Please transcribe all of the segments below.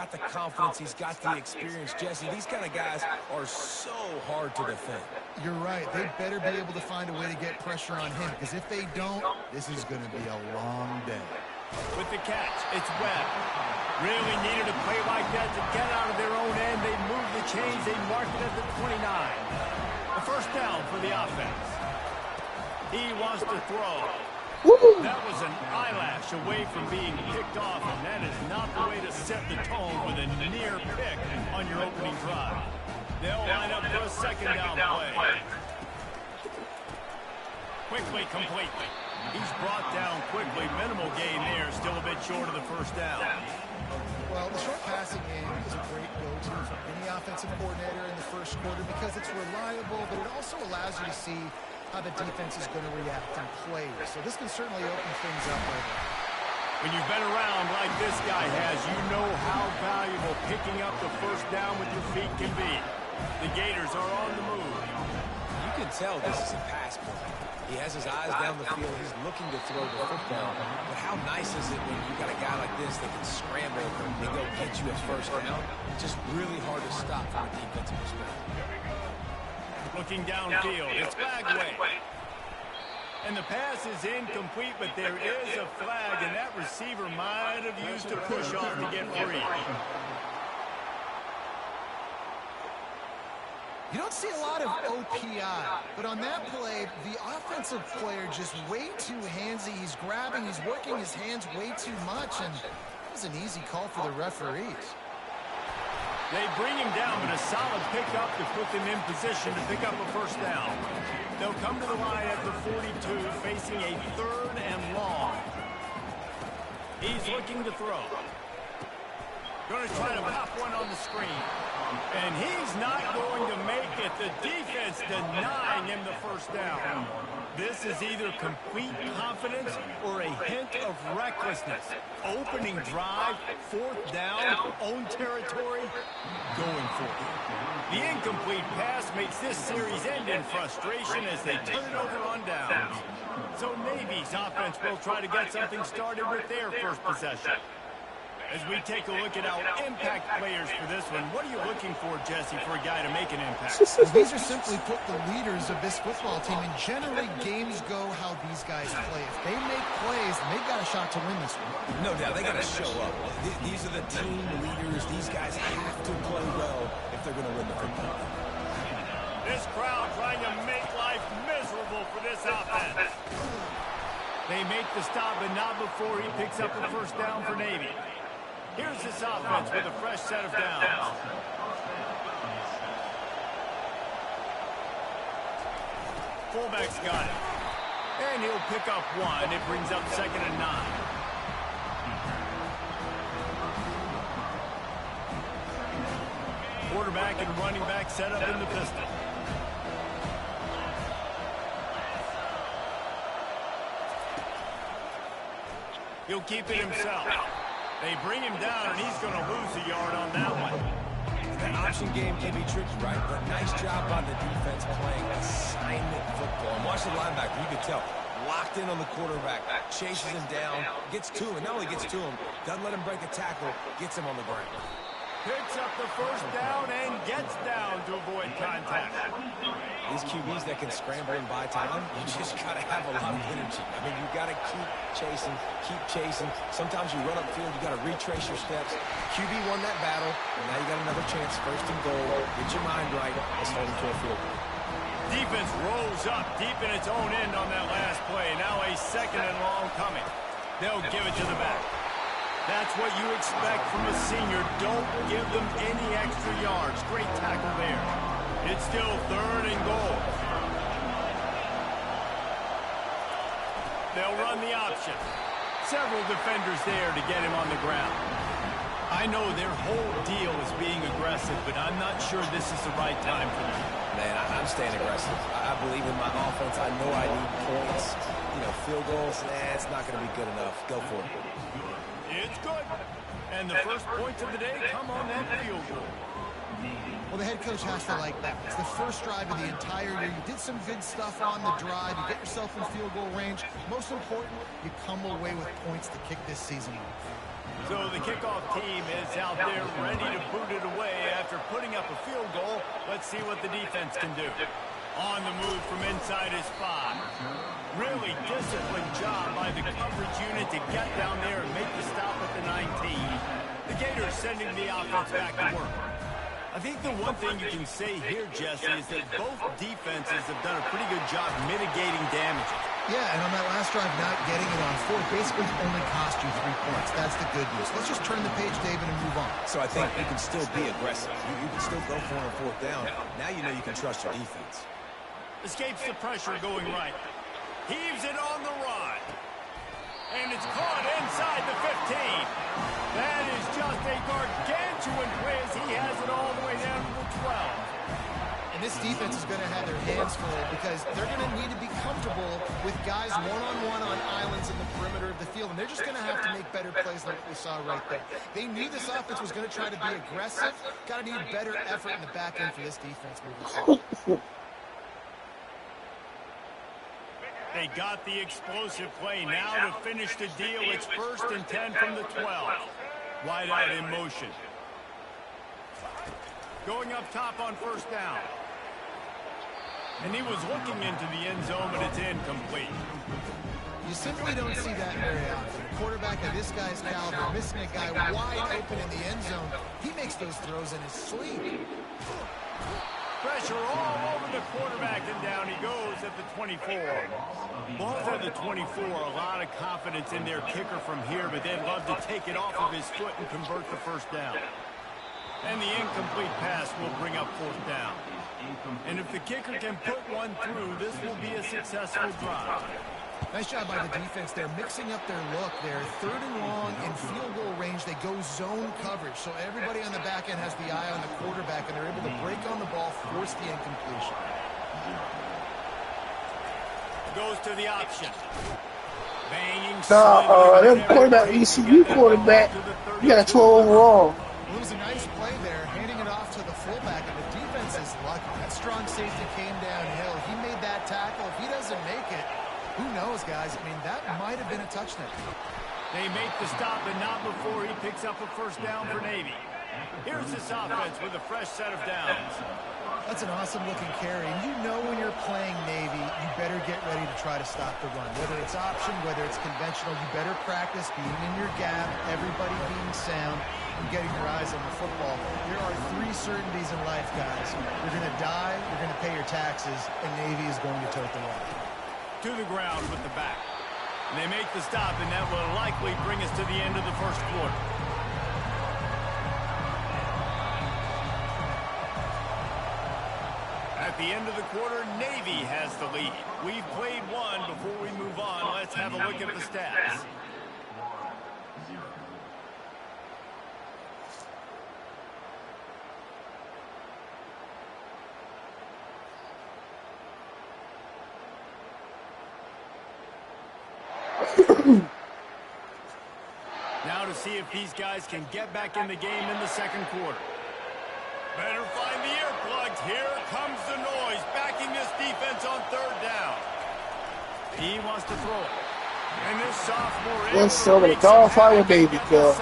got the confidence. He's got the experience. Jesse, these kind of guys are so hard to defend. You're right. They better be able to find a way to get pressure on him, because if they don't, this is going to be a long day. With the catch, it's Webb. Really needed a play like that to get out of their own end. They moved the chains. They marked it at the 29. A first down for the offense. He wants to throw. That was an eyelash away from being picked off, and that is not the way to set the tone with a near pick on your opening drive. They'll line up for a second down play. Quickly complete. He's brought down quickly. Minimal gain there. Still a bit short of the first down. Well, the short passing game is a great go-to for any offensive coordinator in the first quarter because it's reliable, but it also allows you to see how the defense is going to react and play. So this can certainly open things up right now. When you've been around like this guy has, you know how valuable picking up the first down with your feet can be. The Gators are on the move. You can tell this is a pass play. He has his eyes down the field. He's looking to throw the football. But how nice is it when you got a guy like this that can scramble and go get you a first down? Just really hard to stop from a defensive perspective. Looking downfield, it's Bagway. And the pass is incomplete, but there is a flag, and that receiver might have used a push-off to get free. You don't see a lot of OPI, but on that play, the offensive player just way too handsy. He's grabbing, he's working his hands way too much, and it was an easy call for the referees. They bring him down, but a solid pickup to put them in position to pick up a first down. They'll come to the line at the 42, facing a third and long. He's looking to throw. Going to try to pop one on the screen. And he's not going to make it. The defense denying him the first down. This is either complete confidence or a hint of recklessness. Opening drive, fourth down, own territory, going for it. The incomplete pass makes this series end in frustration as they turn it over on downs. So Navy's offense will try to get something started with their first possession. As we take a look at our impact players for this one, what are you looking for, Jesse, for a guy to make an impact? These are simply put the leaders of this football team, and generally games go how these guys play. If they make plays, they've got a shot to win this one. No doubt, they got to show up. These are the team leaders. These guys have to play well if they're going to win the football. This crowd trying to make life miserable for this offense. They make the stop, but not before he picks up the first down for Navy. Here's this offense with a fresh set of downs. Fullback's got it. And he'll pick up one. It brings up 2nd and 9. Quarterback and running back set up in the pistol. He'll keep it himself. They bring him down, and he's going to lose a yard on that one. The option game can be tricky, right? But nice job by the defense playing assignment football. And watch the linebacker. You can tell. Locked in on the quarterback. Chases him down. Gets to him. Not only gets to him, doesn't let him break a tackle. Gets him on the ground. Picks up the first down and gets down to avoid contact. These QBs that can scramble and buy time, you just got to have a lot of energy. I mean, you got to keep chasing, keep chasing. Sometimes you run upfield, you got to retrace your steps. QB won that battle, and now you got another chance. 1st and goal. Get your mind right. Let's hold him to a field goal. Defense rose up deep in its own end on that last play. Now a 2nd and long coming. They'll give it to the back. That's what you expect from a senior. Don't give them any extra yards. Great tackle there. It's still 3rd and goal. They'll run the option. Several defenders there to get him on the ground. I know their whole deal is being aggressive, but I'm not sure this is the right time for them. Man, I'm staying aggressive. I believe in my offense. I know I need points. You know, field goals, it's not going to be good enough. Go for it. It's good. And the first points of the day come on that field goal. Well, the head coach has to like that. It's the first drive of the entire year. You did some good stuff on the drive. You get yourself in field goal range. Most important, you come away with points to kick this season off. So the kickoff team is out there ready to boot it away after putting up a field goal. Let's see what the defense can do. On the move from inside his 5. Really disciplined job by the coverage unit to get down there and make the stop at the 19. The Gators sending the offense back to work. I think the one thing you can say here, Jesse, is that both defenses have done a pretty good job mitigating damages. Yeah, and on that last drive, not getting it on fourth basically only cost you 3 points. That's the good news. Let's just turn the page, David, and move on. So I think you can still be aggressive. You can still go for it on fourth down. Now you know you can trust your defense. Escapes the pressure going right. Heaves it on the run. And it's caught inside the 15. That is just a gargantuan play as he has it all the way down to the 12. And this defense is going to have their hands full because they're going to need to be comfortable with guys one-on-one on islands in the perimeter of the field. And they're just going to have to make better plays like we saw right there. They knew this offense was going to try to be aggressive. Got to need better effort in the back end for this defense moving forward. They got the explosive play. Now to finish the deal, it's 1st and 10 from the 12. Wide out in motion. Going up top on 1st down. And he was looking into the end zone, but it's incomplete. You simply don't see that very often. A quarterback of this guy's caliber missing a guy wide open in the end zone. He makes those throws in his sleep. Pressure all over the quarterback, and down he goes at the 24. Ball's at the 24. A lot of confidence in their kicker from here, but they'd love to take it off of his foot and convert the 1st down. And the incomplete pass will bring up 4th down. And if the kicker can put one through, this will be a successful drive. Nice job by the defense. They're mixing up their look. They're 3rd and long in field goal range. They go zone coverage. So everybody on the back end has the eye on the quarterback, and they're able to break on the ball, force the incompletion. Goes to the option. Banging. That quarterback, ECU quarterback, you got a 12 overall. It was a nice play there, handing it off to the fullback, and the defense is lucky. That strong safety came downhill. He made that tackle. If he doesn't make it, who knows, guys? I mean, that might have been a touchdown. They make the stop, and not before he picks up a 1st down for Navy. Here's this offense with a fresh set of downs. That's an awesome-looking carry. And you know when you're playing Navy, you better get ready to try to stop the run. Whether it's option, whether it's conventional, you better practice being in your gap, everybody being sound, and getting your eyes on the football. There are 3 certainties in life, guys. You're going to die, you're going to pay your taxes, and Navy is going to tote the rock. To the ground with the back. And they make the stop, and that will likely bring us to the end of the 1st quarter. At the end of the quarter, Navy has the lead. We've played one. Before we move on, let's have a look at the stats. Now to see if these guys can get back in the game in the 2nd quarter. Better find the earplugs. Here comes the noise, backing this defense on 3rd down. He wants to throw it. And this sophomore... Let's sell the dogfight with Navy, Bill.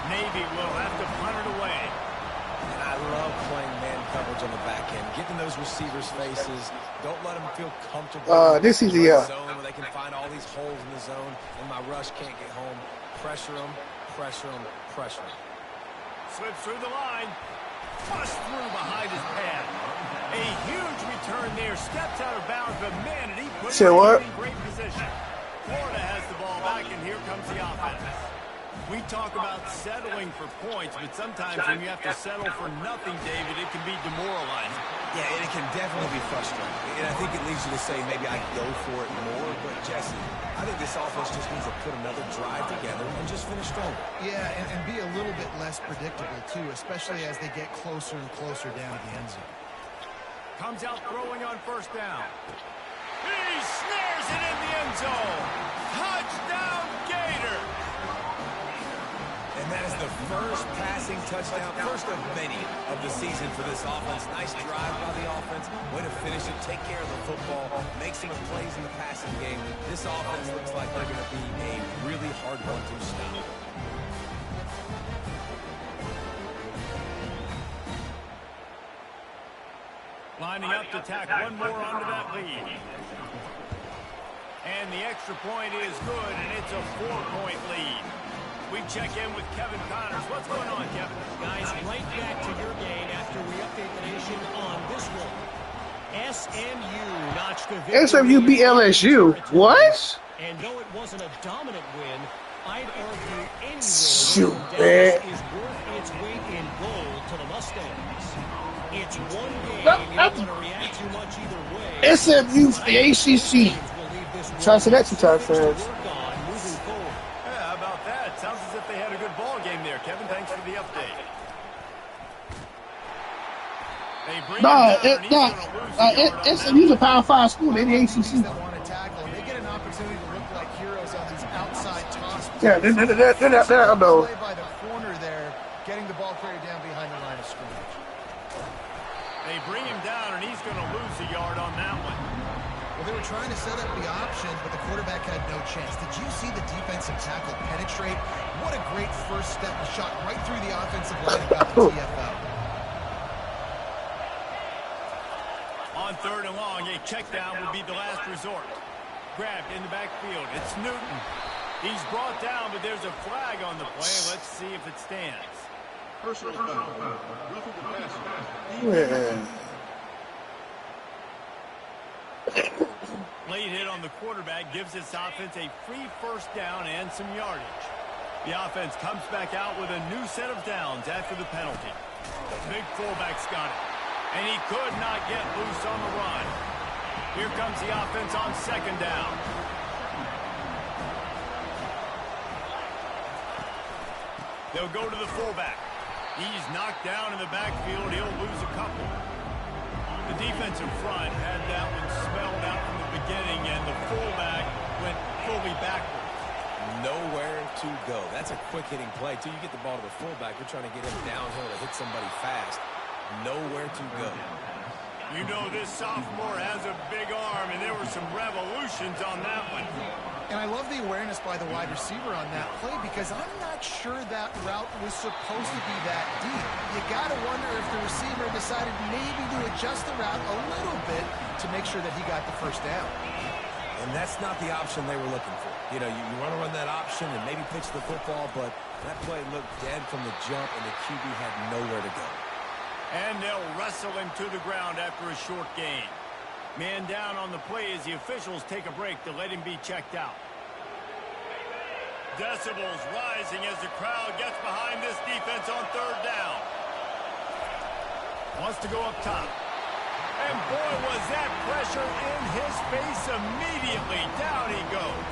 Navy will have to punt it away. And I love playing man coverage on the back end. Get in those receivers' faces. Don't let them feel comfortable. This is the zone where they can find all these holes in the zone, and my rush can't get home. Pressure them, pressure them, pressure them. Slips through the line. Bust through behind his pad. A huge return there. Steps out of bounds, but man, did he put it in great position. Florida has the ball back, and here comes the offense. We talk about settling for points, but sometimes when you have to settle for nothing, David, it can be demoralizing. Yeah, and it can definitely be frustrating. And I think it leads you to say maybe I go for it more. But, Jesse, I think this offense just needs to put another drive together and just finish stronger. Yeah, and be a little bit less predictable, too, especially as they get closer and closer down to the end zone. Comes out throwing on 1st down. He snares it in the end zone. Touchdown, Gator. And that is the first passing touchdown, first of many of the season for this offense. Nice drive by the offense. Way to finish it, take care of the football, make some plays in the passing game. This offense looks like they're going to be a really hard one to stop. Lining up to tack one more onto that lead. And the extra point is good, and it's a 4-point lead. We check in with Kevin Connors. What's going on, Kevin? Guys, right back to your game after we update the nation on this one. SMU notched a victory. SMU beat LSU. What? And though it wasn't a dominant win, I'd argue any Shoot, win man. Dallas is worth its weight in gold to the Mustangs. It's one game. You don't want to react too much either way. SMU for the ACC. Try to say that 2 times fast. Yeah, how about that? Sounds as if they had a good ball game there, Kevin. Thanks for the update. SMU's a Power 5 school in the ACC. That want to tackle, they get an opportunity to look like heroes on these outside toss. Yeah, they're no. Play by the corner there, getting the ball carried down behind the line of scrimmage. They bring him down, and he's going to lose a yard on that one. Well, they were trying to set up the option, but the quarterback had no chance. Did you see the defensive tackle penetrate? What a great first step. A shot right through the offensive line and got the TFL. On 3rd and long, a check down would be the last resort. Grabbed in the backfield. It's Newton. He's brought down, but there's a flag on the play. Let's see if it stands. Personal foul. Roughing the passer. Yeah. Late hit on the quarterback gives this offense a free first down and some yardage. The offense comes back out with a new set of downs after the penalty. Big fullback's got it. And he could not get loose on the run. Here comes the offense on 2nd down. They'll go to the fullback. He's knocked down in the backfield. He'll lose a couple. The defensive front had that one spelled out from the beginning, and the fullback went fully backwards. Nowhere to go. That's a quick-hitting play, too. You get the ball to the fullback. You're trying to get him downhill to hit somebody fast. Nowhere to go. You know this sophomore has a big arm, and there were some revolutions on that one. And I love the awareness by the wide receiver on that play because I'm not sure that route was supposed to be that deep. You got to wonder if the receiver decided maybe to adjust the route a little bit to make sure that he got the first down. And that's not the option they were looking for. You know, you want to run that option and maybe pitch the football, but that play looked dead from the jump, and the QB had nowhere to go. And they'll wrestle him to the ground after a short gain. Man down on the play as the officials take a break to let him be checked out. Decibels rising as the crowd gets behind this defense on 3rd down. Wants to go up top. And boy, was that pressure in his face immediately. Down he goes.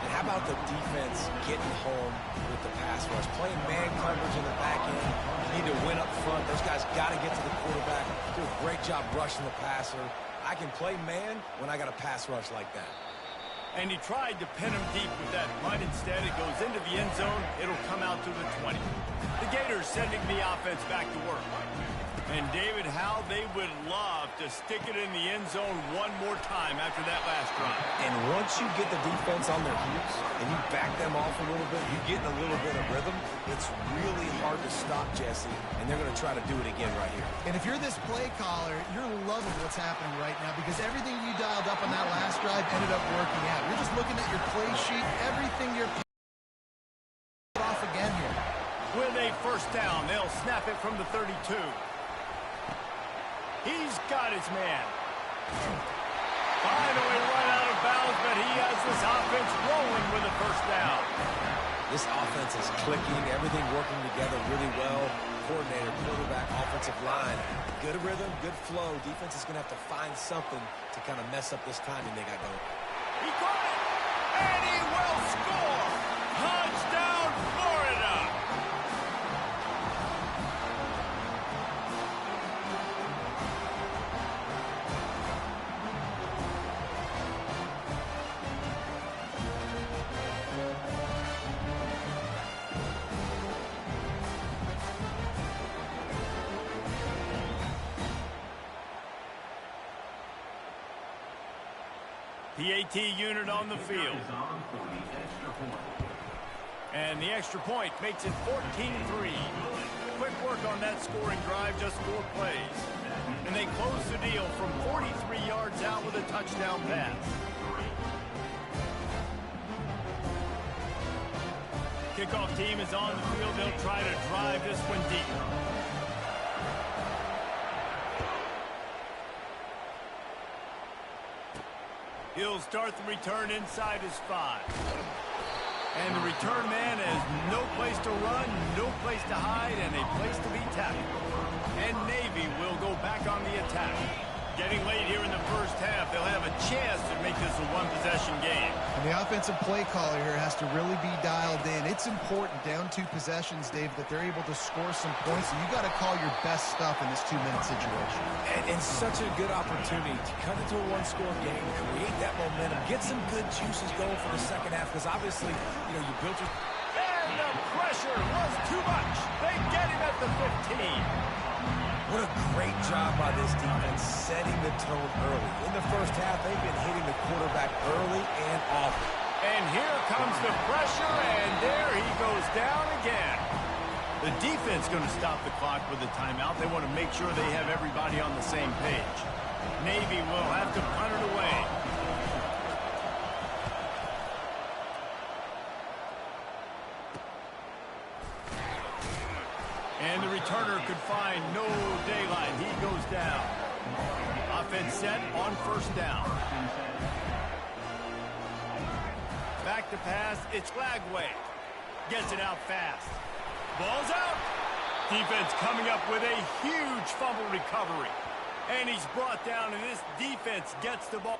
And how about the defense getting home with the pass rush? Playing man coverage in the back end. You need to win up front. Those guys got to get to the quarterback. Do a great job rushing the passer. I can play man when I got a pass rush like that. And he tried to pin him deep with that punt. Instead, it goes into the end zone. It'll come out to the 20. The Gators sending the offense back to work. And, David, how they would love to stick it in the end zone one more time after that last drive. And once you get the defense on their heels and you back them off a little bit, you get in a little bit of rhythm, it's really hard to stop Jesse, and they're going to try to do it again right here. And if you're this play caller, you're loving what's happening right now because everything you dialed up on that last drive ended up working out. You're just looking at your play sheet, everything you're off again here. With a first down, they'll snap it from the 32. He's got his man. Finally run out of bounds, but he has this offense rolling with a first down. This offense is clicking, everything working together really well. Coordinator, quarterback, offensive line. Good rhythm, good flow. Defense is going to have to find something to kind of mess up this timing they got going. He caught it, and he will score. Touchdown, Florida. The AT unit on the field. And the extra point makes it 14-3. Quick work on on that scoring drive, just 4 plays. And they close the deal from 43 yards out with a touchdown pass. Kickoff team is on the field. They'll try to drive this one deep. He'll start the return inside his 5. And the return man has no place to run, no place to hide, and a place to be tackled. And Navy will go back on the attack. Getting late here in the first half, they'll have a chance to make this a one-possession game. And the offensive play caller here has to really be dialed in. It's important, down 2 possessions, Dave, that they're able to score some points. So you got to call your best stuff in this 2-minute situation. And such a good opportunity to cut into a one-score game, create that momentum, get some good juices going for the second half, because obviously, you know, you built your... And the pressure was too much. They get him at the 15. What a great job by this defense setting the tone early. In the first half, they've been hitting the quarterback early and often. And here comes the pressure, and there he goes down again. The defense going to stop the clock with a timeout. They want to make sure they have everybody on the same page. Navy will have to punt it away. And the returner could find no daylight. He goes down. Offense set on first down. Back to pass. It's Lagway. Gets it out fast. Ball's out. Defense coming up with a huge fumble recovery. And he's brought down, and this defense gets the ball.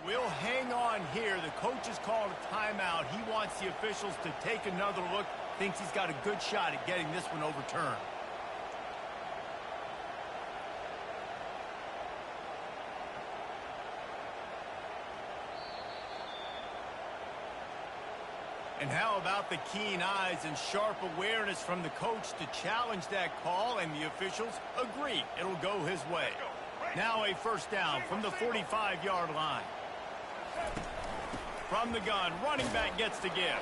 We'll hang on here. The coach has called a timeout. He wants the officials to take another look. Thinks he's got a good shot at getting this one overturned. And how about the keen eyes and sharp awareness from the coach to challenge that call, and the officials agree it'll go his way. Now a first down from the 45-yard line. From the gun, running back gets the give.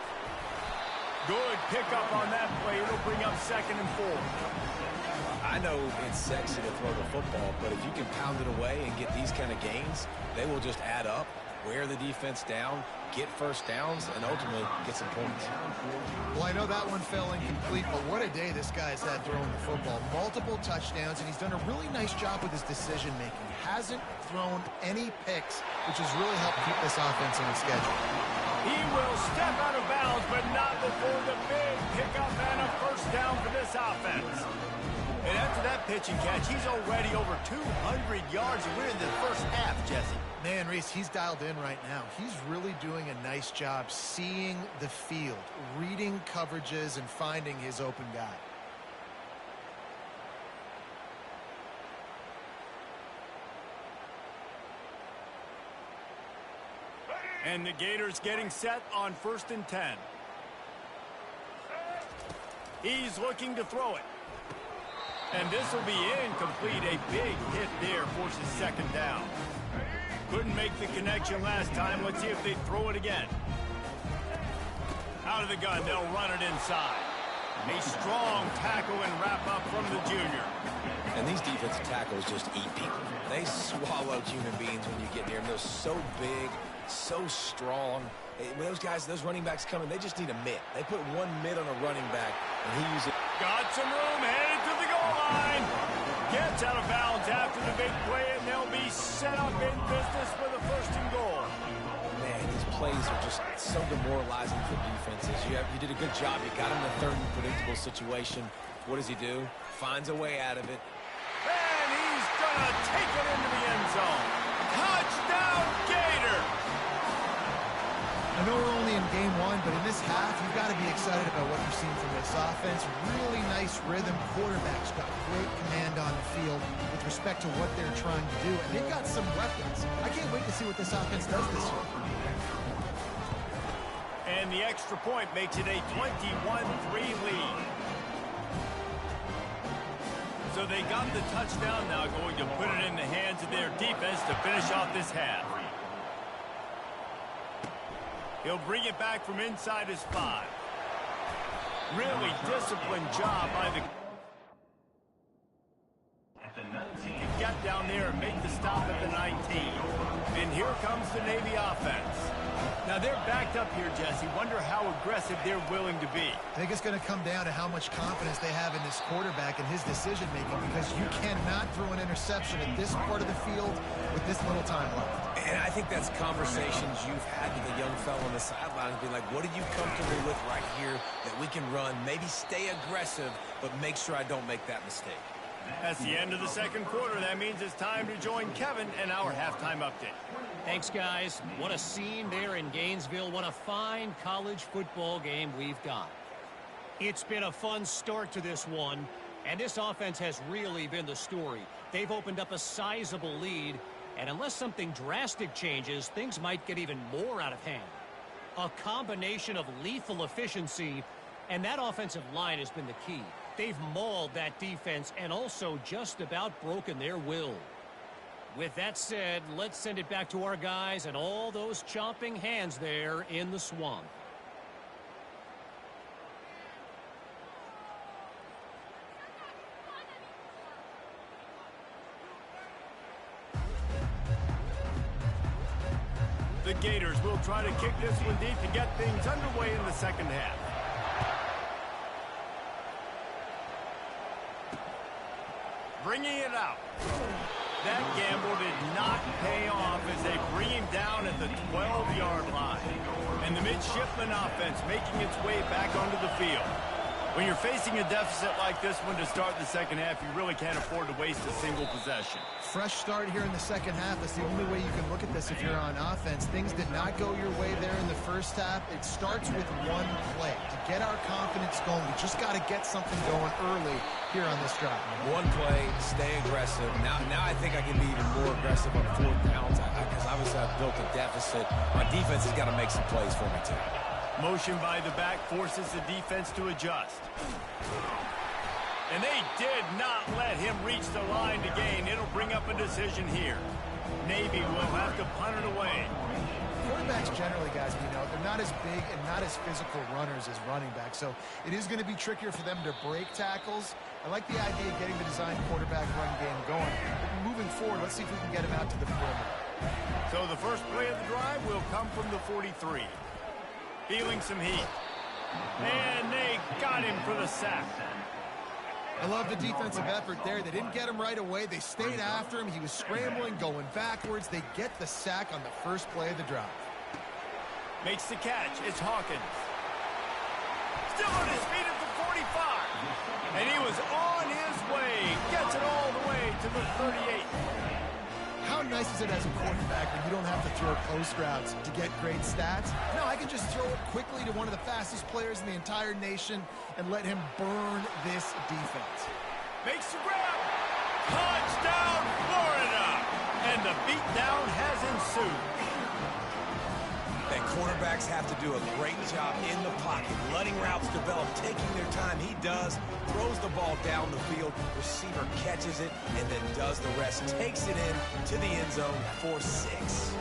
Good pickup on that play. It'll bring up 2nd and 4. I know it's sexy to throw the football, but if you can pound it away and get these kind of gains, they will just add up, wear the defense down, get first downs, and ultimately get some points. Well, I know that one fell incomplete, but what a day this guy's had throwing the football. Multiple touchdowns, and he's done a really nice job with his decision-making. Hasn't thrown any picks, which has really helped keep this offense on its schedule. He will step out of bounds, but not before the big pickup and a first down for this offense. And after that pitch and catch, he's already over 200 yards, and we're in the first half, Jesse. Man, Reese, he's dialed in right now. He's really doing a nice job seeing the field, reading coverages, and finding his open guy. And the Gators getting set on 1st and 10. He's looking to throw it. And this will be incomplete. A big hit there forces 2nd down. Couldn't make the connection last time. Let's see if they throw it again. Out of the gun, they'll run it inside. A strong tackle and wrap up from the junior. And these defensive tackles just eat people. They swallow human beings when you get near them. They're so big, so strong. When those guys, those running backs come in, they just need a mitt. They put one mitt on a running back, and he uses it. Got some room, headed to the goal line. Gets out of bounds after the big play, and they'll be set up in business for the 1st and goal. Man, these plays are just so demoralizing for defenses. You did a good job. You got him in a 3rd and predictable situation. What does he do? Finds a way out of it. And he's going to take it into the end zone. Touchdown, Gator! I know we're only in game 1, but in this half, you've got to be excited about what you've seen from this offense. Really nice rhythm. Quarterback's got great command on the field with respect to what they're trying to do. And they've got some weapons. I can't wait to see what this offense does this year. And the extra point makes it a 21-3 lead. So they got the touchdown, now going to put it in the hands of their defense to finish off this half. He'll bring it back from inside his 5. Really disciplined job by the... Get down there and make the stop at the 19. And here comes the Navy offense. Now they're backed up here, Jesse. Wonder how aggressive they're willing to be. I think it's going to come down to how much confidence they have in this quarterback and his decision-making, because you cannot throw an interception at this part of the field with this little time left. And I think that's conversations you've had with a young fellow on the sidelines, be like, what are you comfortable with right here that we can run? Maybe stay aggressive, but make sure I don't make that mistake. That's the end of the second quarter. That means it's time to join Kevin and our halftime update. Thanks, guys. What a scene there in Gainesville. What a fine college football game we've got. It's been a fun start to this one, and this offense has really been the story. They've opened up a sizable lead, and unless something drastic changes, things might get even more out of hand. A combination of lethal efficiency, and that offensive line has been the key. They've mauled that defense and also just about broken their will. With that said, let's send it back to our guys and all those chomping hands there in the swamp. The Gators will try to kick this one deep to get things underway in the second half. Bringing it out. That gamble did not pay off as they bring him down at the 12-yard line. And the midshipman offense making its way back onto the field. When you're facing a deficit like this one to start the second half, you really can't afford to waste a single possession. Fresh start here in the second half. That's the only way you can look at this if you're on offense. Things did not go your way there in the first half. It starts with one play. To get our confidence going, we just got to get something going early here on this drive. One play, stay aggressive. Now I think I can be even more aggressive on 4th downs because obviously I've built a deficit. My defense has got to make some plays for me too. Motion by the back forces the defense to adjust. And they did not let him reach the line to gain. It'll bring up a decision here. Navy will have to punt it away. Quarterbacks generally, guys, we know, they're not as big and not as physical runners as running backs, so it is going to be trickier for them to break tackles. I like the idea of getting the design quarterback run game going. But moving forward, let's see if we can get him out to the perimeter. So the first play of the drive will come from the 43. Feeling some heat. And they got him for the sack. I love the defensive effort there. They didn't get him right away. They stayed after him. He was scrambling, going backwards. They get the sack on the first play of the drive. Makes the catch. It's Hawkins. Still on his feet at the 45. And he was on his way. Gets it all the way to the 38. How nice is it as a quarterback when you don't have to throw post routes to get great stats? No, I can just throw it quickly to one of the fastest players in the entire nation and let him burn this defense. Makes the grab. Touchdown, Florida. And the beatdown has ensued. And quarterbacks have to do a great job in the pocket, letting routes develop, taking their time. He does, throws the ball down the field, receiver catches it, and then does the rest, takes it in to the end zone for 6.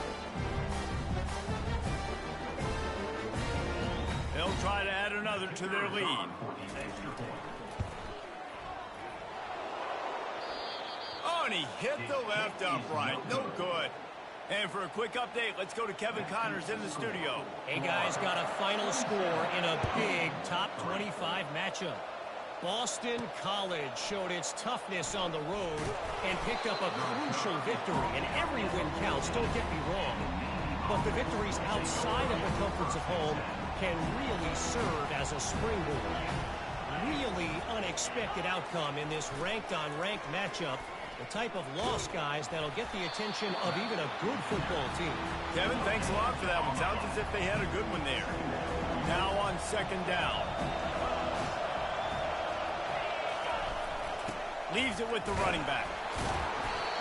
They'll try to add another to their lead. Oh, and he hit the left upright. No good. And for a quick update, let's go to Kevin Connors in the studio. Hey, guys, got a final score in a big top 25 matchup. Boston College showed its toughness on the road and picked up a crucial victory. And every win counts, don't get me wrong. But the victories outside of the comforts of home can really serve as a springboard. Really unexpected outcome in this ranked-on-ranked matchup. The type of loss, guys, that'll get the attention of even a good football team. Kevin, thanks a lot for that one. Sounds as if they had a good one there. Now on second down. Leaves it with the running back.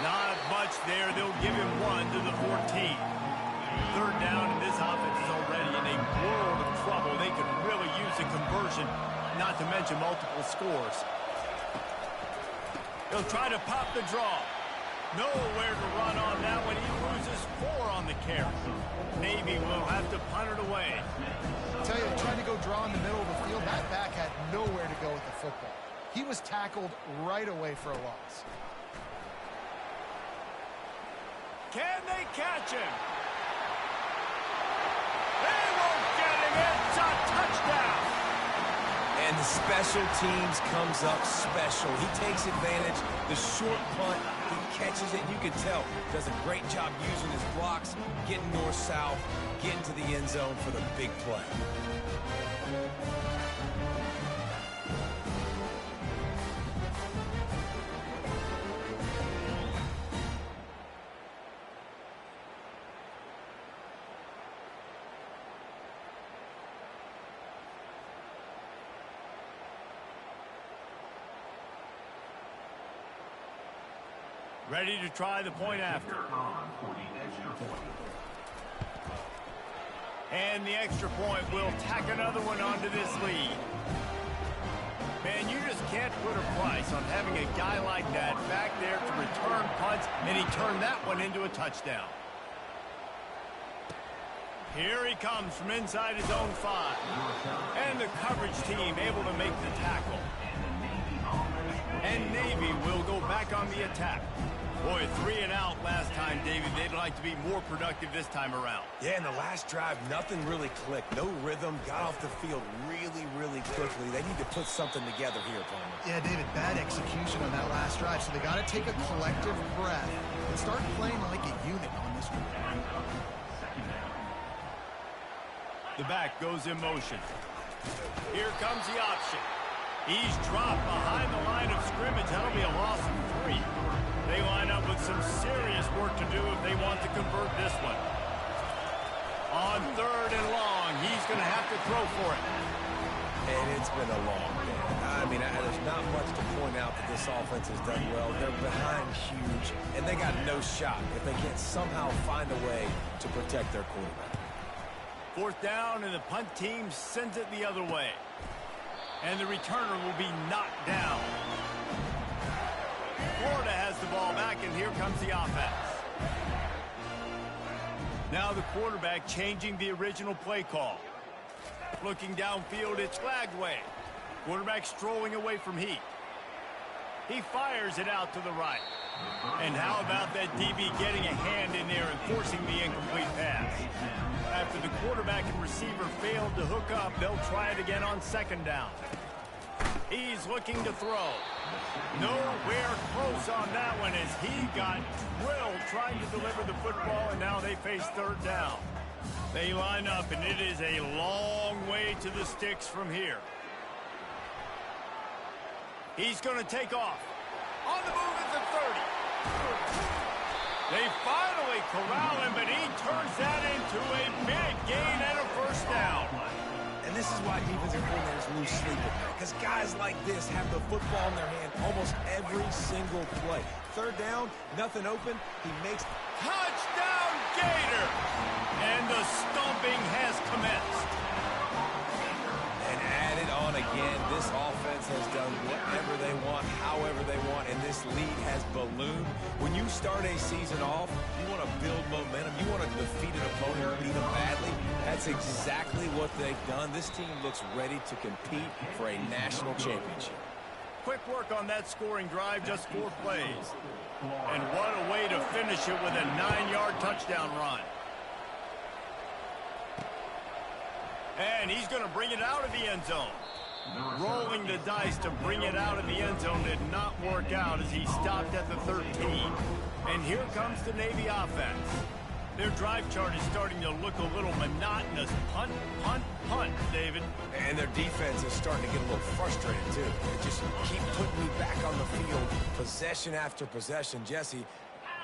Not much there. They'll give him 1 to the 14. Third down, and this offense is already in a world of trouble. They could really use a conversion, not to mention multiple scores. He'll try to pop the draw. Nowhere to run on that one. He loses 4 on the carry. Navy will have to punt it away. I tell you, they tried to go draw in the middle of the field. That back had nowhere to go with the football. He was tackled right away for a loss. Can they catch him? They won't get him. It's a touchdown. And the special teams comes up special. He takes advantage. The short punt, he catches it. You can tell, does a great job using his blocks, getting north-south, getting to the end zone for the big play. Ready to try the point after. And the extra point will tack another one onto this lead. Man, you just can't put a price on having a guy like that back there to return punts, and he turned that one into a touchdown. Here he comes from inside his own 5. And the coverage team able to make the tackle. And Navy will go back on the attack. Boy, 3 and out last time, David. They'd like to be more productive this time around. Yeah, in the last drive, nothing really clicked. No rhythm, got off the field really quickly. They need to put something together here, Palmer. Yeah, David, bad execution on that last drive, so they got to take a collective breath and start playing like a unit on this one. The back goes in motion. Here comes the option. He's dropped behind the line of scrimmage. That'll be a loss of 3. They line up with some serious work to do if they want to convert this one. On 3rd and long, he's going to have to throw for it. And it's been a long day. I mean, there's not much to point out that this offense has done well. They're behind huge, and they got no shot if they can't somehow find a way to protect their quarterback. 4th down, and the punt team sends it the other way. And the returner will be knocked down. Florida has the ball back, and here comes the offense. Now the quarterback changing the original play call. Looking downfield, it's Lagway. Quarterback strolling away from Heat. He fires it out to the right. And how about that DB getting a hand in there and forcing the incomplete pass? After the quarterback and receiver failed to hook up, they'll try it again on 2nd down. He's looking to throw. Nowhere close on that one as he got drilled trying to deliver the football, and now they face 3rd down. They line up, and it is a long way to the sticks from here. He's going to take off. On the move at the 30. They finally corral him, but he turns that into a big gain and a 1st down. And this is why defensive coordinators lose sleep at night, because guys like this have the football in their hand almost every single play. 3rd down, nothing open, he makes... Touchdown, Gator! And the stomping has commenced. And added on again, this offense has done whatever they want, however they want, and this lead has ballooned. When you start a season off, you want to build momentum. You want to defeat an opponent, beat them badly. That's exactly what they've done. This team looks ready to compete for a national championship. Quick work on that scoring drive, just 4 plays. And what a way to finish it with a 9-yard touchdown run. And he's going to bring it out of the end zone. Rolling the dice to bring it out of the end zone did not work out as he stopped at the 13. And here comes the Navy offense. Their drive chart is starting to look a little monotonous. Punt, punt, punt, David. And their defense is starting to get a little frustrated, too. They just keep putting me back on the field, possession after possession. Jesse,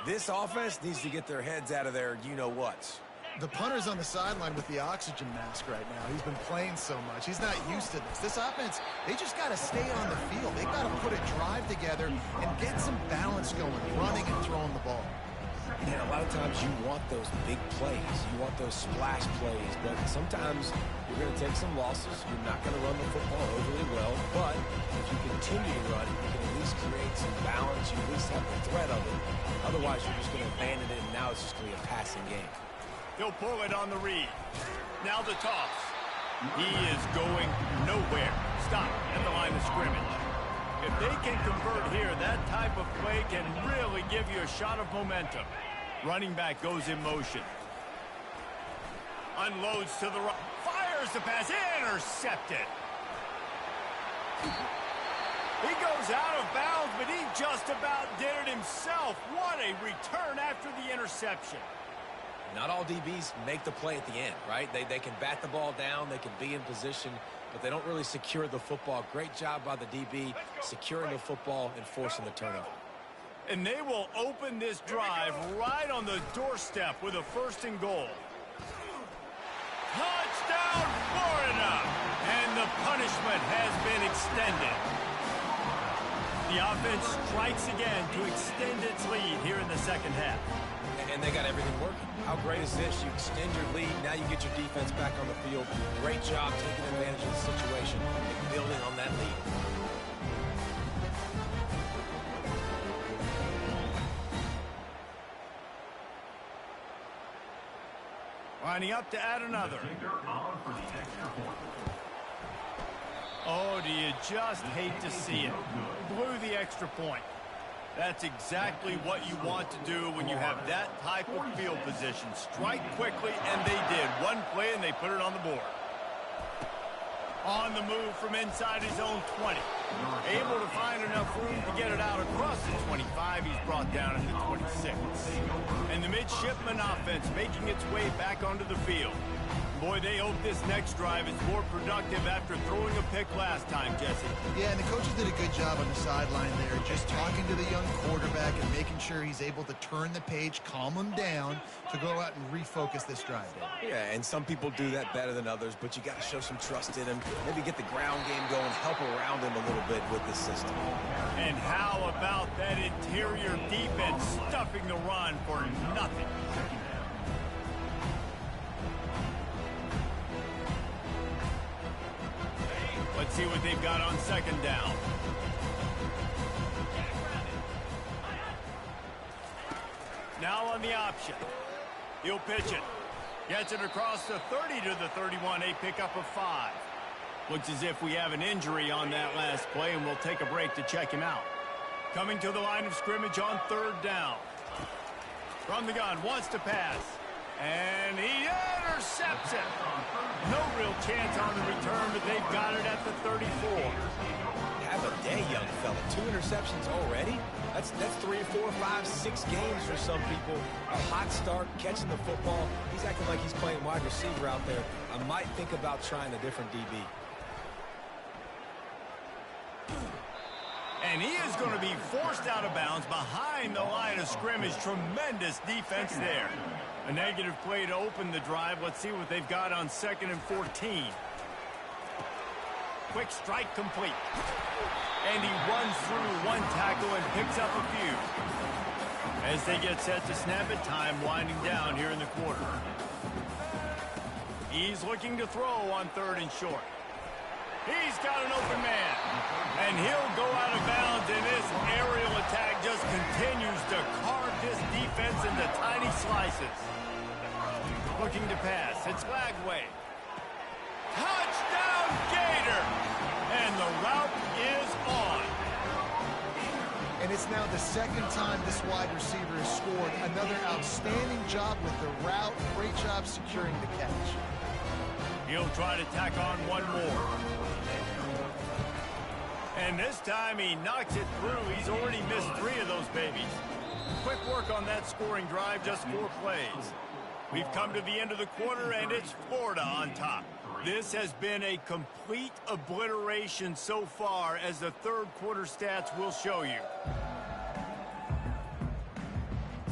this offense needs to get their heads out of their you-know-whats. The punter's on the sideline with the oxygen mask right now. He's been playing so much. He's not used to this. This offense, they just got to stay on the field. They've got to put a drive together and get some balance going, running and throwing the ball. Yeah, a lot of times you want those big plays. You want those splash plays. But sometimes you're going to take some losses. You're not going to run the football overly well. But if you continue to run it, you can at least create some balance. You at least have the threat of it. Otherwise, you're just going to abandon it, and now it's just going to be a passing game. He'll pull it on the read. now the toss. He is going nowhere. Stop at the line of scrimmage. If they can convert here, that type of play can really give you a shot of momentum. Running back goes in motion. Unloads to the right. Fires the pass. Intercepted. He goes out of bounds, but he just about did it himself. What a return after the interception. Not all DBs make the play at the end, right? They can bat the ball down, they can be in position, but they don't really secure the football. Great job by the DB securing the football and forcing the turnover. And they will open this drive right on the doorstep with a 1st and goal. Touchdown, Florida! And the punishment has been extended. The offense strikes again to extend its lead here in the second half. And they got everything working. How great is this? You extend your lead, now you get your defense back on the field. Great job taking advantage of the situation and building on that lead. Lining up to add another. Oh, do you just hate to see it? Blew the extra point. That's exactly what you want to do when you have that type of field position. Strike quickly, and they did. One play, and they put it on the board. On the move from inside his own 20. Able to find enough room to get it out across the 25. He's brought down in the 26. And the midshipman offense making its way back onto the field. Boy, they hope this next drive is more productive after throwing a pick last time, Jesse. Yeah, and the coaches did a good job on the sideline there, just talking to the young quarterback and making sure he's able to turn the page, calm him down to go out and refocus this drive. Yeah, and some people do that better than others, but you got to show some trust in him. Maybe get the ground game going, help around him a little bit with this system. And how about that interior defense stuffing the run for nothing? Let's see what they've got on 2nd down. Now on the option. He'll pitch it. Gets it across the 30 to the 31. A pickup of 5. Looks as if we have an injury on that last play, and we'll take a break to check him out. Coming to the line of scrimmage on 3rd down. From the gun, wants to pass. And he intercepts it. No real chance on the return, but they've got it at the 34. Have a day, young fella. 2 interceptions already? That's 3, 4, 5, 6 games for some people. A hot start, catching the football. He's acting like he's playing wide receiver out there. I might think about trying a different DB. And he is going to be forced out of bounds behind the line of scrimmage. Tremendous defense there. A negative play to open the drive. Let's see what they've got on 2nd and 14. Quick strike complete. And he runs through one tackle and picks up a few. As they get set to snap it, time winding down here in the quarter. He's looking to throw on 3rd and short. He's got an open man. And he'll go out of bounds, and this aerial attack just continues to carve this defense into tiny slices. Looking to pass. It's Lagway. Touchdown, Gator! And the route is on. And it's now the 2nd time this wide receiver has scored. Another outstanding job with the route. Great job securing the catch. He'll try to tack on one more. And this time he knocks it through. He's already missed 3 of those babies. Quick work on that scoring drive, just 4 plays. We've come to the end of the quarter, and it's Florida on top. This has been a complete obliteration so far, as the 3rd quarter stats will show you.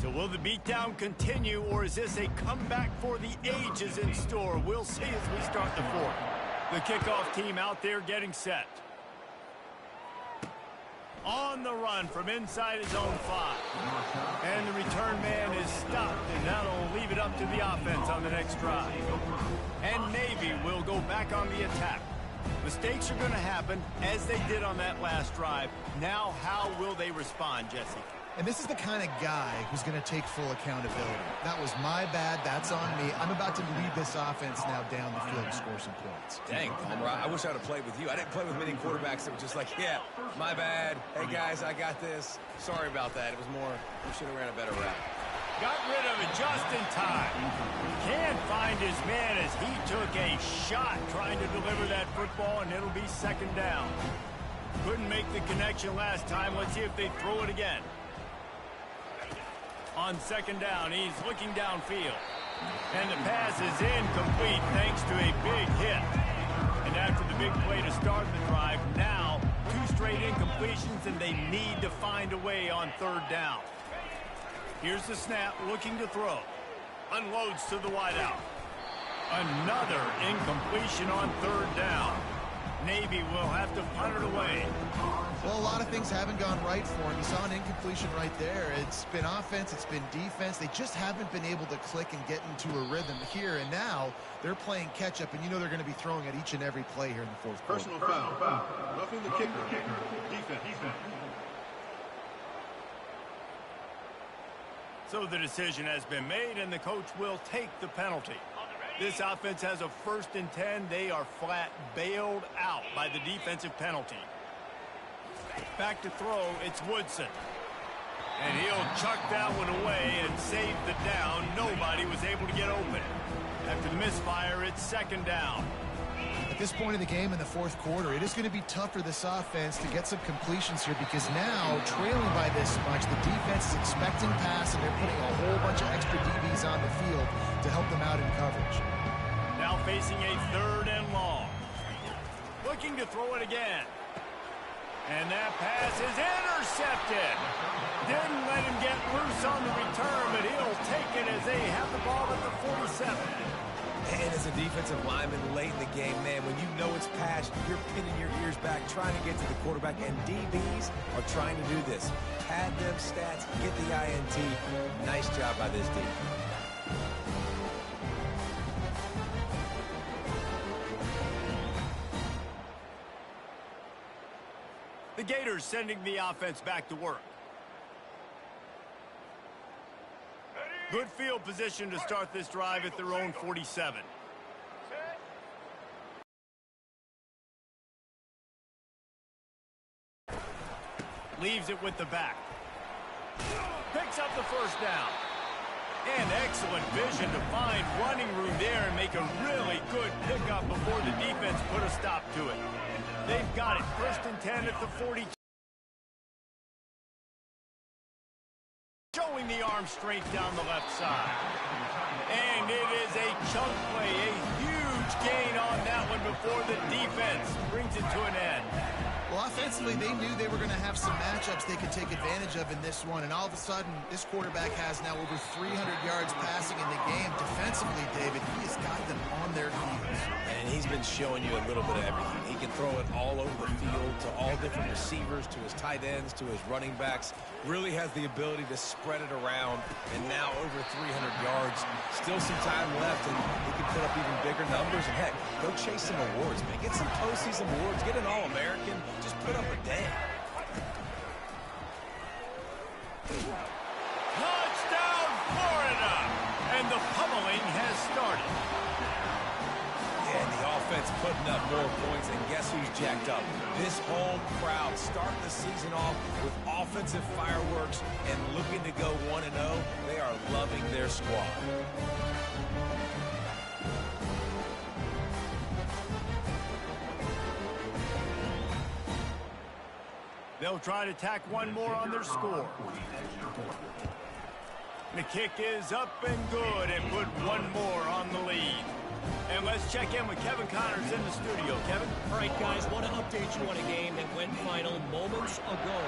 So will the beatdown continue, or is this a comeback for the ages in store? We'll see as we start the 4th. The kickoff team out there getting set. On the run from inside his own 5. And the return man is stopped, and that'll leave it up to the offense on the next drive. And Navy will go back on the attack. Mistakes are going to happen, as they did on that last drive. Now, how will they respond, Jesse? And this is the kind of guy who's going to take full accountability. That was my bad. That's on me. I'm about to lead this offense now down the field and score some points. Dang, Palmer, I wish I would have played with you. I didn't play with many quarterbacks that were just like, yeah, my bad. Hey, guys, I got this. Sorry about that. It was more, we should have ran a better route. Got rid of it just in time. Can't find his man as he took a shot trying to deliver that football, and it'll be second down. Couldn't make the connection last time. Let's see if they throw it again. On second down, he's looking downfield. And the pass is incomplete thanks to a big hit. And after the big play to start the drive, now 2 straight incompletions, and they need to find a way on third down. Here's the snap, looking to throw. Unloads to the wideout. Another incompletion on third down. Navy will have to punt it away. Well, a lot of things haven't gone right for him. You saw an incompletion right there. It's been offense, it's been defense. They just haven't been able to click and get into a rhythm here. And now they're playing catch-up, and you know they're going to be throwing at each and every play here in the fourth quarter. Personal foul. Roughing the kicker. Defense. So the decision has been made, and the coach will take the penalty. This offense has a 1st and 10. They are flat bailed out by the defensive penalty. Back to throw, it's Woodson. And he'll chuck that one away and save the down. Nobody was able to get open. After the misfire, it's second down. At this point in the game in the fourth quarter, it is going to be tough for this offense to get some completions here because now, trailing by this much, the defense is expecting pass, and they're putting a whole bunch of extra DBs on the field to help them out in coverage. Now facing a 3rd and long. Looking to throw it again. And that pass is intercepted. Didn't let him get loose on the return, but he'll take it as they have the ball at the 47. And as a defensive lineman late in the game, man, when you know it's passed, you're pinning your ears back, trying to get to the quarterback, and DBs are trying to do this. Pad them stats, get the INT. Nice job by this D. The Gators sending the offense back to work. Good field position to start this drive at their own 47. Leaves it with the back. Picks up the first down. And excellent vision to find running room there and make a really good pickup before the defense put a stop to it. They've got it. 1st and 10 at the 42. Showing the arm strength down the left side. And it is a chunk play, a huge gain on that one before the defense brings it to an end. Well, offensively, they knew they were going to have some matchups they could take advantage of in this one, and all of a sudden, this quarterback has now over 300 yards passing in the game. Defensively, David, he has got them on their heels. And he's been showing you a little bit of everything. He can throw it all over the field to all different receivers, to his tight ends, to his running backs. Really has the ability to spread it around, and now over 300 yards. Still some time left, and he can put up even bigger numbers. And heck, go chase some awards, man. Get some postseason awards. Get an All-American. Just put up a day. Touchdown, Florida! And the pummeling has started. Yeah, and the offense putting up more points, and guess who's jacked up? This home crowd starting the season off with offensive fireworks and looking to go 1-0. They are loving their squad. They'll try to tack one more on their score. The kick is up and good and put one more on the lead. And let's check in with Kevin Connors in the studio. Kevin? All right, guys, want to update you on a game that went final moments ago.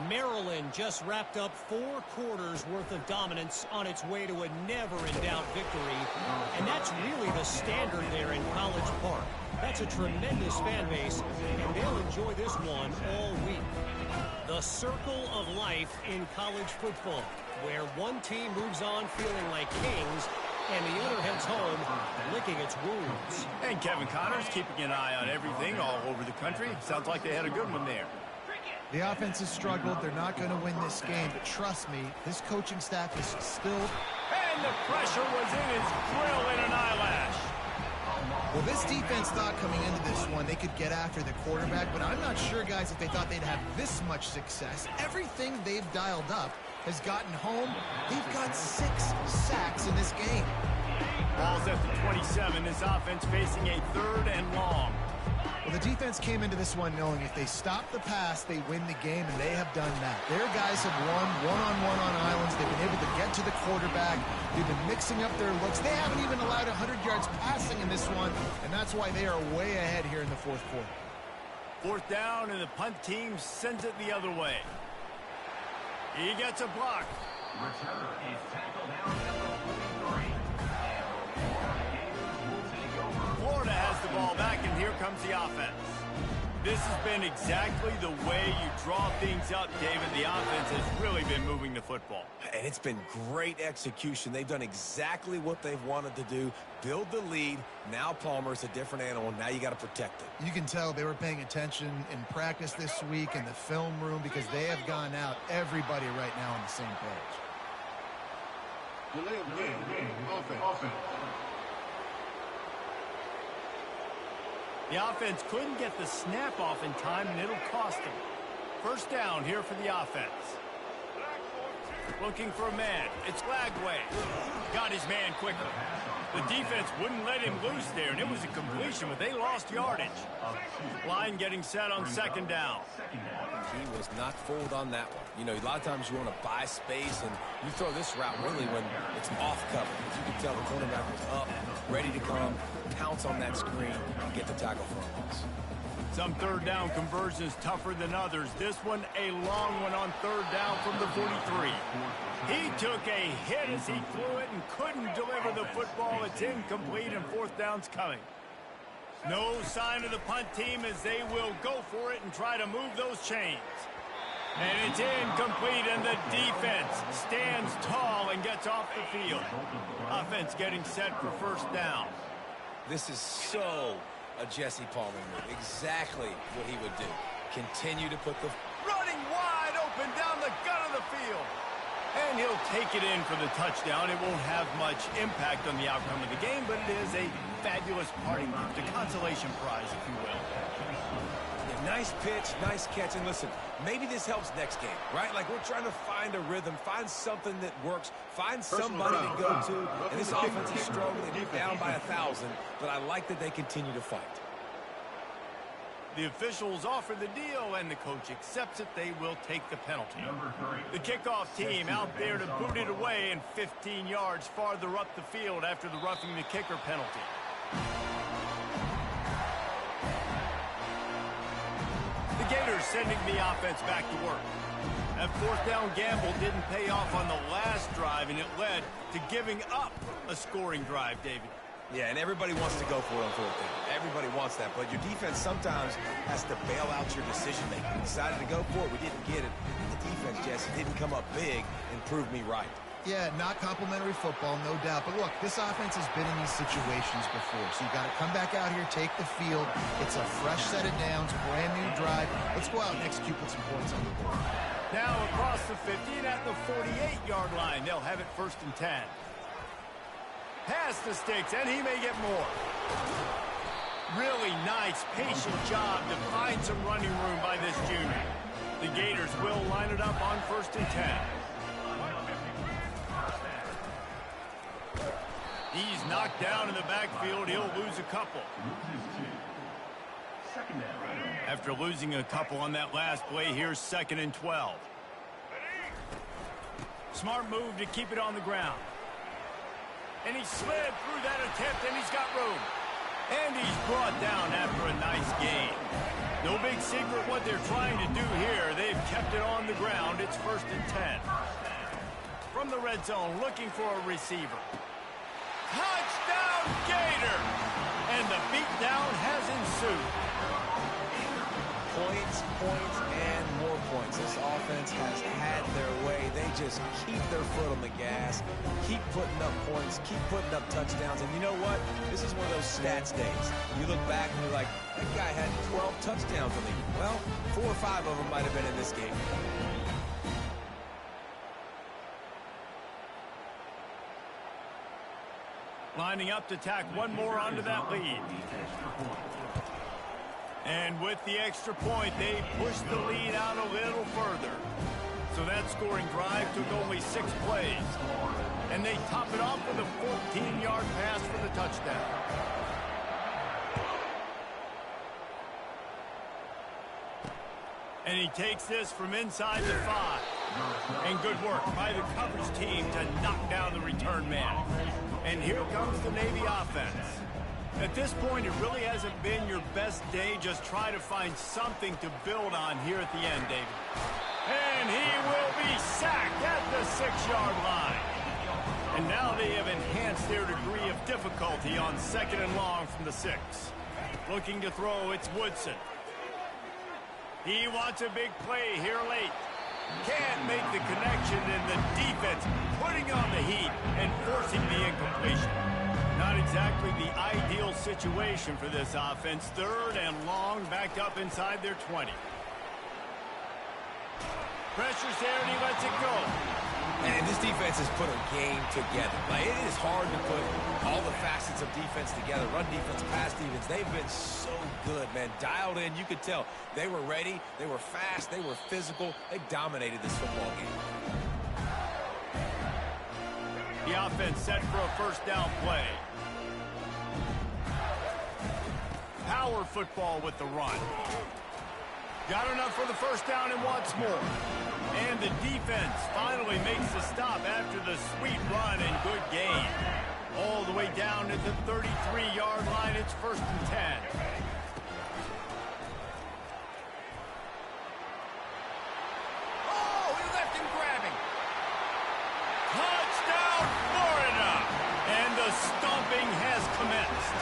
Maryland just wrapped up 4 quarters worth of dominance on its way to a never-in-doubt victory. And that's really the standard there in College Park. That's a tremendous fan base, and they'll enjoy this one all week. The circle of life in college football, where one team moves on feeling like kings, and the other heads home licking its wounds. And Kevin Connors keeping an eye on everything all over the country. Sounds like they had a good one there. The offense has struggled. They're not going to win this game, but trust me, this coaching staff is still... And the pressure was in his grill in an eyelash. Well, this defense thought coming into this one they could get after the quarterback, but I'm not sure, guys, if they thought they'd have this much success. Everything they've dialed up has gotten home. They've got 6 sacks in this game. Ball's at the 27. This offense facing a 3rd and long. Well, the defense came into this one knowing if they stop the pass, they win the game, and they have done that. Their guys have won one-on-one on islands. They've been able to get to the quarterback. They've been mixing up their looks. They haven't even allowed 100 yards passing in this one, and that's why they are way ahead here in the 4th quarter. 4th down, and the punt team sends it the other way. He gets a block. Returner is tackled down at the 43. Florida has the ball back, and here comes the offense. This has been exactly the way you draw things up, David. The offense has really been moving the football. And it's been great execution. They've done exactly what they've wanted to do. Build the lead. Now Palmer's a different animal. Now you got to protect it. You can tell they were paying attention in practice this week in the film room because they have gone out, everybody right now on the same page. Delay of game. Offense. The offense couldn't get the snap off in time, and it'll cost them. 1st down here for the offense. Looking for a man. It's Lagway. Got his man quickly. The defense wouldn't let him loose there, and it was a completion, but they lost yardage. Line getting set on 2nd down. He was not fooled on that one. You know, a lot of times you want to buy space, and you throw this route really when it's off cover. If you can tell the cornerback was up, ready to come, pounce on that screen, and get the tackle for a loss. Some 3rd down conversions tougher than others. This one, a long one on 3rd down from the 43. He took a hit as he threw it and couldn't deliver the football. It's incomplete, and 4th down's coming. No sign of the punt team as they will go for it and try to move those chains. And it's incomplete, and the defense stands tall and gets off the field. Offense getting set for 1st down. This is so a Jesse Palmer move. Exactly what he would do. Continue to put the... Running wide open down the gut of the field. And he'll take it in for the touchdown. It won't have much impact on the outcome of the game, but it is a fabulous parting gift, a consolation prize, if you will. Nice pitch, nice catch, and listen, maybe this helps next game, right? Like we're trying to find a rhythm, find something that works, find somebody to go to, and this offense is struggling. They're down by 1,000, but I like that they continue to fight. The officials offer the deal, and the coach accepts it. They will take the penalty. The kickoff team out there to boot it away, and 15 yards farther up the field after the roughing the kicker penalty. The Gators sending the offense back to work. That 4th down gamble didn't pay off on the last drive, and it led to giving up a scoring drive, David. Yeah, and everybody wants to go for it on 4th down. Everybody wants that, but your defense sometimes has to bail out your decision-making. We decided to go for it. We didn't get it. The defense, Jesse, didn't come up big and prove me right. Yeah, not complimentary football, no doubt. But look, this offense has been in these situations before. So you got to come back out here, take the field. It's a fresh set of downs, brand new drive. Let's go out and execute with some points on the board. Now across the 50 and at the 48-yard line. They'll have it 1st and 10. Pass the sticks, and he may get more. Really nice, patient job to find some running room by this junior. The Gators will line it up on 1st and 10. He's knocked down in the backfield. He'll lose a couple. After losing a couple on that last play, here's 2nd and 12. Smart move to keep it on the ground. And he slid through that attempt, and he's got room. And he's brought down after a nice gain. No big secret what they're trying to do here. They've kept it on the ground. It's 1st and 10. From the red zone, looking for a receiver. Touchdown, Gator! And the beatdown has ensued. Points, and more points. This offense has had their way. They just keep their foot on the gas, keep putting up points, keep putting up touchdowns. And you know what? This is one of those stats days. You look back and you're like, that guy had 12 touchdowns in the league. Well, 4 or 5 of them might have been in this game. Lining up to tack one more onto that lead. And with the extra point, they pushed the lead out a little further. So that scoring drive took only 6 plays. And they top it off with a 14-yard pass for the touchdown. And he takes this from inside the 5. And good work by the coverage team to knock down the return man. And here comes the Navy offense. At this point, it really hasn't been your best day. Just try to find something to build on here at the end, David. And he will be sacked at the 6-yard line. And now they have enhanced their degree of difficulty on 2nd and long from the 6. Looking to throw, it's Woodson. He wants a big play here late. Can't make the connection, and the defense putting on the heat and forcing the incompletion. Not exactly the ideal situation for this offense. 3rd and long, backed up inside their 20. Pressure's there, and he lets it go. And this defense has put a game together. Like, it is hard to put all the facets of defense together. Run defense, pass defense. They've been so good, man. Dialed in, you could tell. They were ready. They were fast. They were physical. They dominated this football game. The offense set for a 1st down play. Power football with the run. Got enough for the 1st down and wants more. And the defense finally makes the stop after the sweet run and good gain. All the way down at the 33-yard line, it's 1st and 10. Oh, he left him grabbing. Touchdown, Florida! And the stomping has commenced.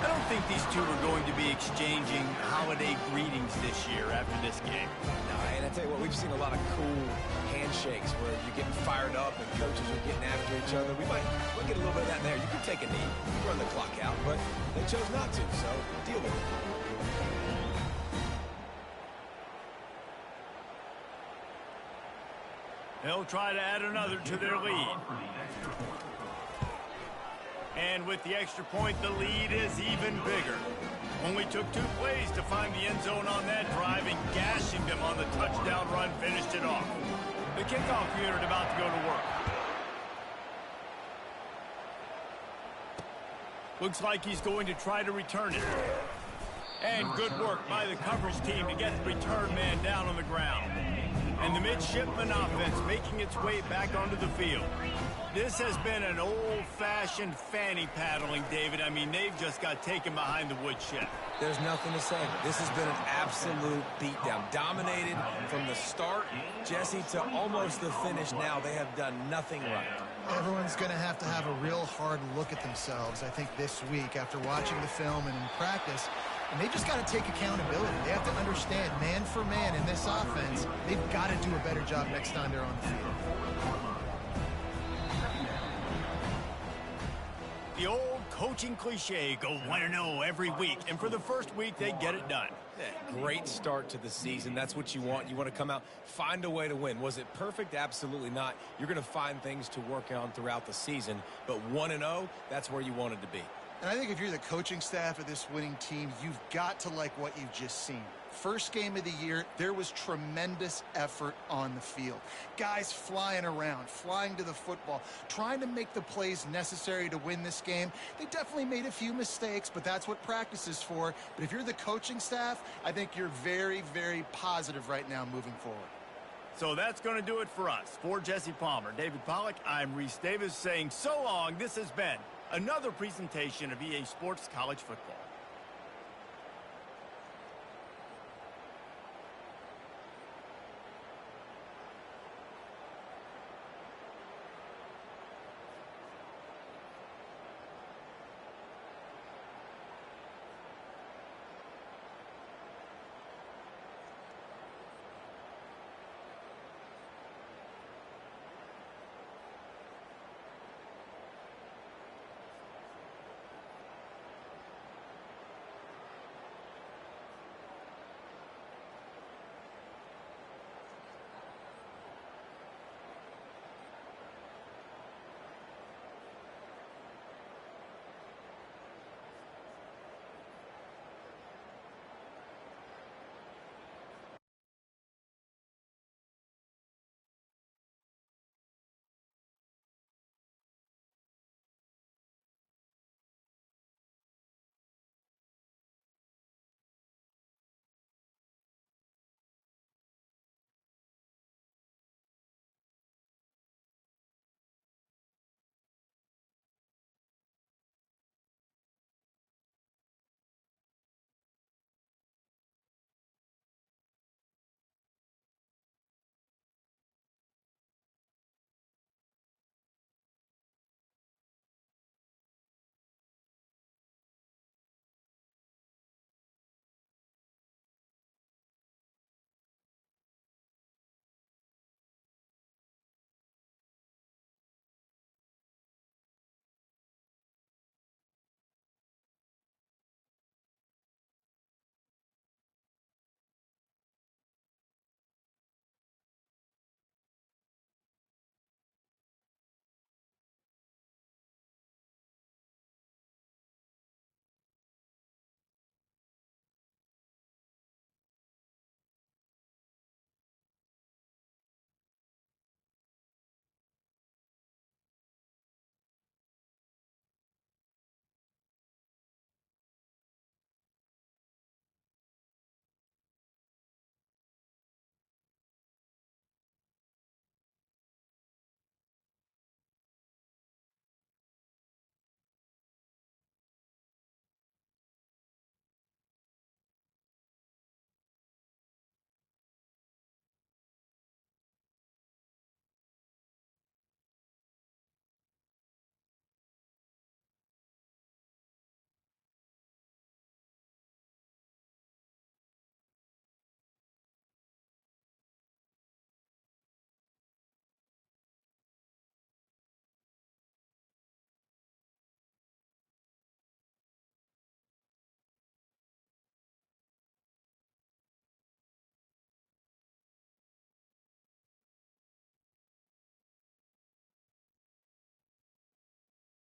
I don't think these two are going to be exchanging holiday greetings this year after this game. No, and I tell you what, we've seen a lot of cool handshakes where you're getting fired up and coaches are getting after each other. We'll get a little bit of that there. You can take a knee, run the clock out, but they chose not to, so deal with it. They'll try to add another to their lead. And with the extra point, the lead is even bigger. Only took 2 plays to find the end zone on that drive, and gashing them on the touchdown run finished it off. The kickoff unit about to go to work. Looks like he's going to try to return it. And good work by the coverage team to get the return man down on the ground. And the midshipman offense making its way back onto the field. This has been an old-fashioned fanny paddling, David. I mean, they've just got taken behind the woodshed. There's nothing to say. This has been an absolute beatdown. Dominated from the start, Jesse, to almost the finish now. They have done nothing right. Everyone's going to have a real hard look at themselves, I think, this week after watching the film and in practice. And they just got to take accountability. They have to understand, man for man in this offense, they've got to do a better job next time they're on the field. The old coaching cliche, go 1-0 every week. And for the first week, they get it done. Yeah, great start to the season. That's what you want. You want to come out, find a way to win. Was it perfect? Absolutely not. You're going to find things to work on throughout the season. But 1-0, that's where you wanted to be. And I think if you're the coaching staff of this winning team, you've got to like what you've just seen. First game of the year, there was tremendous effort on the field. Guys flying around, flying to the football, trying to make the plays necessary to win this game. They definitely made a few mistakes, but that's what practice is for. But if you're the coaching staff, I think you're very, very positive right now moving forward. So that's going to do it for us. For Jesse Palmer, David Pollack, I'm Reese Davis saying so long. This has been another presentation of EA Sports College Football.